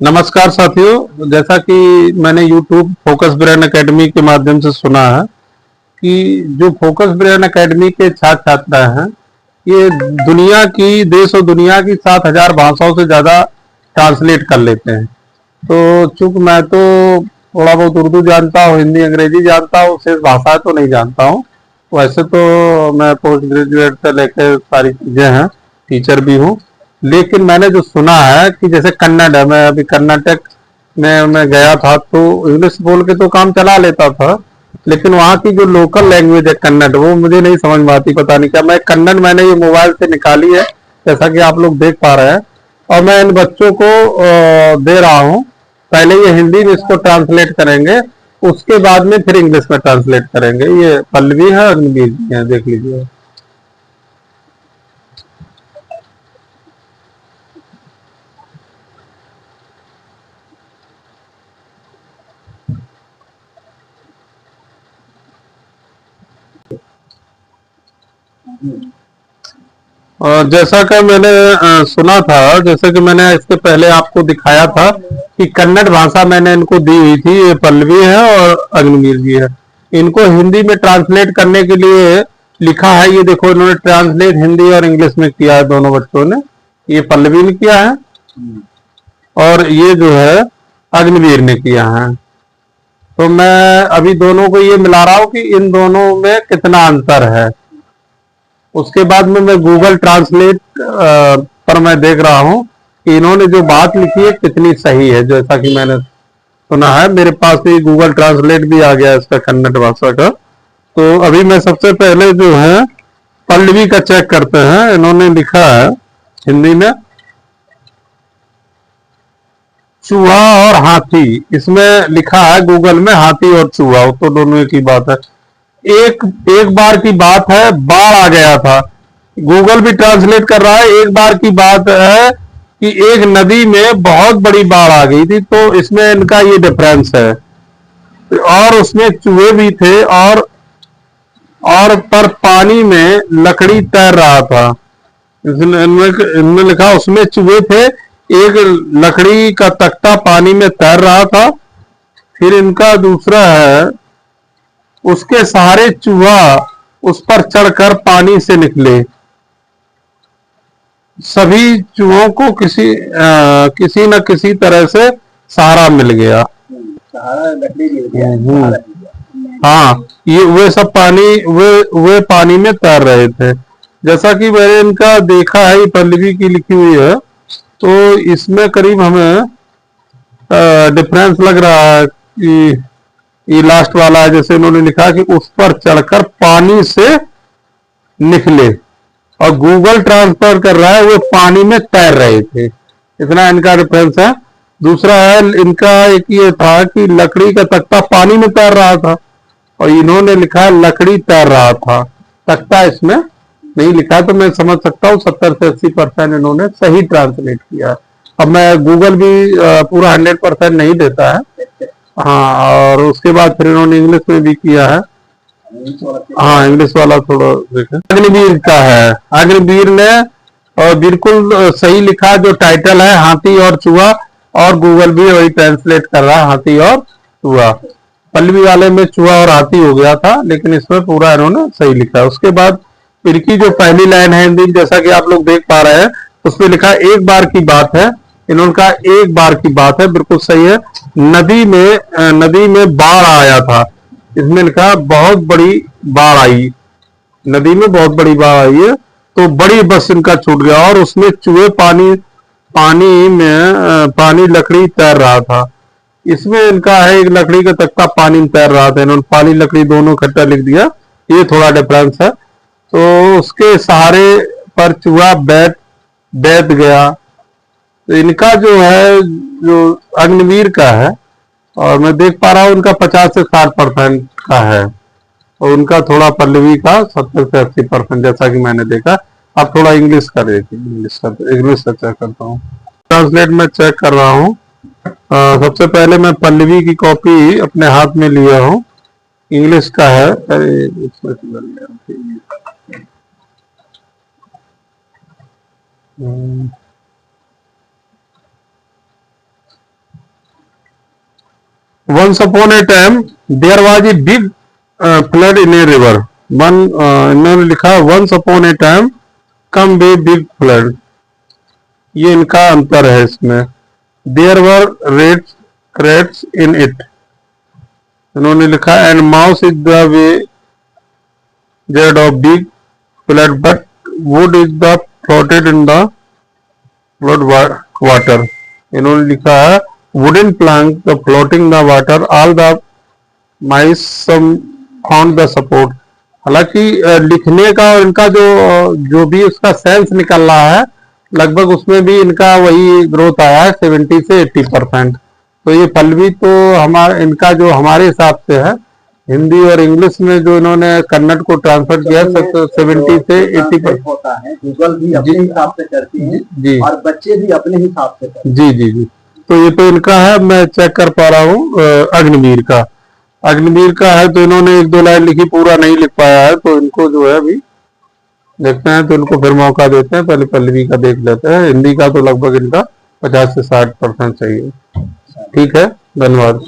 नमस्कार साथियों, जैसा कि मैंने YouTube फोकस ब्रेन एकेडमी के माध्यम से सुना है कि जो फोकस ब्रेन एकेडमी के छात्र छात्रा हैं, ये दुनिया की देश और दुनिया की 7,000 भाषाओं से ज़्यादा ट्रांसलेट कर लेते हैं। तो चूंकि मैं तो थोड़ा बहुत उर्दू जानता हूँ, हिंदी अंग्रेजी जानता हूँ, शेष भाषा तो नहीं जानता हूँ। वैसे तो मैं पोस्ट ग्रेजुएट से लेकर सारी चीज़ें हैं, टीचर भी हूँ। लेकिन मैंने जो सुना है कि जैसे कन्नड़ है, मैं अभी कर्नाटक में मैं गया था तो इंग्लिश बोल के तो काम चला लेता था, लेकिन वहाँ की जो लोकल लैंग्वेज है कन्नड़, वो मुझे नहीं समझ में आती। पता नहीं क्या, मैं कन्नड़ मैंने ये मोबाइल से निकाली है, जैसा कि आप लोग देख पा रहे हैं, और मैं इन बच्चों को दे रहा हूँ। पहले ये हिंदी में इसको ट्रांसलेट करेंगे, उसके बाद में फिर इंग्लिश में ट्रांसलेट करेंगे। ये पल्लवी है, अग्निवीर जी है, देख लीजिए। और जैसा कि मैंने सुना था, जैसे कि मैंने इसके पहले आपको दिखाया था कि कन्नड़ भाषा मैंने इनको दी हुई थी, ये पल्लवी है और अग्निवीर जी है। इनको हिंदी में ट्रांसलेट करने के लिए लिखा है, ये देखो, इन्होंने ट्रांसलेट हिंदी और इंग्लिश में किया है दोनों बच्चों ने। ये पल्लवी ने किया है और ये जो है अग्निवीर ने किया है। तो मैं अभी दोनों को ये मिला रहा हूँ कि इन दोनों में कितना अंतर है। उसके बाद में मैं गूगल ट्रांसलेट पर मैं देख रहा हूँ कि इन्होंने जो बात लिखी है कितनी सही है। जैसा कि मैंने सुना है, मेरे पास भी गूगल ट्रांसलेट भी आ गया इसका, कन्नड़ भाषा का। तो अभी मैं सबसे पहले जो है पल्लवी का चेक करते हैं। इन्होंने लिखा है हिंदी में चूहा और हाथी, इसमें लिखा है गूगल में हाथी और चूहा, तो दोनों एक ही बात है। एक एक बार की बात है, बाढ़ आ गया था। गूगल भी ट्रांसलेट कर रहा है, एक बार की बात है कि एक नदी में बहुत बड़ी बाढ़ आ गई थी, तो इसमें इनका ये डिफरेंस है। और उसमें चूहे भी थे, और पर पानी में लकड़ी तैर रहा था। इनमें लिखा, उसमें चूहे थे, एक लकड़ी का तख्ता पानी में तैर रहा था। फिर इनका दूसरा है, उसके सहारे चूहा उस पर चढ़कर पानी से निकले। सभी चूहों को किसी न किसी तरह से सहारा मिल गया। सहारा लकड़ी मिल गया, सहारा मिल गया। हाँ, ये वे सब वे पानी में तैर रहे थे। जैसा कि मैंने इनका देखा है, ये पल्लवी की लिखी हुई है, तो इसमें करीब हमें डिफरेंस लग रहा है कि ये लास्ट वाला है। जैसे इन्होंने लिखा कि उस पर चढ़कर पानी से निकले, और गूगल ट्रांसफर कर रहा है वो पानी में तैर रहे थे। इतना इनका डिफरेंस है। दूसरा है इनका, एक ये था कि लकड़ी का तख्ता पानी में तैर रहा था, और इन्होंने लिखा है लकड़ी तैर रहा था, तख्ता इसमें नहीं लिखा। तो मैं समझ सकता हूँ 70 से 80% इन्होंने सही ट्रांसलेट किया। अब मैं गूगल भी पूरा 100% नहीं देता है। हाँ, और उसके बाद फिर इन्होंने इंग्लिश में भी किया है। हाँ, इंग्लिश वाला थोड़ा देखें। अग्निवीर का है, अग्निवीर ने और बिल्कुल सही लिखा, जो टाइटल है हाथी और चूहा, और गूगल भी वही ट्रांसलेट कर रहा है, हाथी और चूहा। पल्लवी वाले में चूहा और हाथी हो गया था, लेकिन इसमें पूरा इन्होंने सही लिखा है। उसके बाद इनकी जो पहली लाइन है हिंदी, जैसा कि आप लोग देख पा रहे हैं, उसमें लिखा है एक बार की बात है। इन्होंने कहा एक बार की बात है, बिल्कुल सही है। नदी में बाढ़ आया था, इसमें लिखा बहुत बड़ी बाढ़ आई, नदी में बहुत बड़ी बाढ़ आई है, तो बड़ी बस इनका छूट गया, और उसमें चूहे पानी लकड़ी तैर रहा था। इसमें इनका है, एक लकड़ी का तख्ता पानी में तैर रहा था, इन्होंने पानी लकड़ी दोनों इकट्ठा लिख दिया। ये थोड़ा डिफरेंस है। तो उसके सहारे पर चूहा बैठ बैठ गया। तो इनका जो है, जो अग्निवीर का है, और मैं देख पा रहा हूँ उनका 50 से 60% का है, और उनका थोड़ा पल्लवी का 70 से 80%, जैसा कि मैंने देखा। अब थोड़ा इंग्लिश का देखिए, इंग्लिश का चेक करता हूँ। ट्रांसलेट में चेक कर रहा हूँ। सबसे पहले मैं पल्लवी की कॉपी अपने हाथ में लिया हूँ। इंग्लिश का है, अरे इसमें किधर गया? once upon a time there was a big flood in a river. इन्होंने लिखा once upon a time come a big flood. ये इनका अंतर है इसमें. There were rats in it. इन्होंने लिखा and mouse is the way dead of big flood, but wood is the floated in the flood water. इन्होंने लिखा है wooden plank the floating the water, all the mice some found the support. हालांकि लिखने का और इनका जो भी उसका सेंस निकल रहा है लगभग उसमें भी इनका वही ग्रोथ आया है 70 से 80%. तो ये पल्लवी तो इनका जो हमारे हिसाब से है हिंदी और इंग्लिश में जो इन्होंने कन्नड़ को ट्रांसफर किया 70 से 80% होता है. गूगल भी अपने हिसाब से करती है जी, और बच्चे भी अपने हिसाब से करते हैं. जी जी जी. तो ये तो इनका है, मैं चेक कर पा रहा हूँ. अग्निवीर का है तो इन्होंने 1-2 लाइन लिखी, पूरा नहीं लिख पाया है. तो इनको जो है अभी देखते हैं, तो इनको फिर मौका देते हैं. पहले पल्लवी का देख लेते हैं. हिंदी का तो लगभग इनका 50 से 60% चाहिए. ठीक है, धन्यवाद.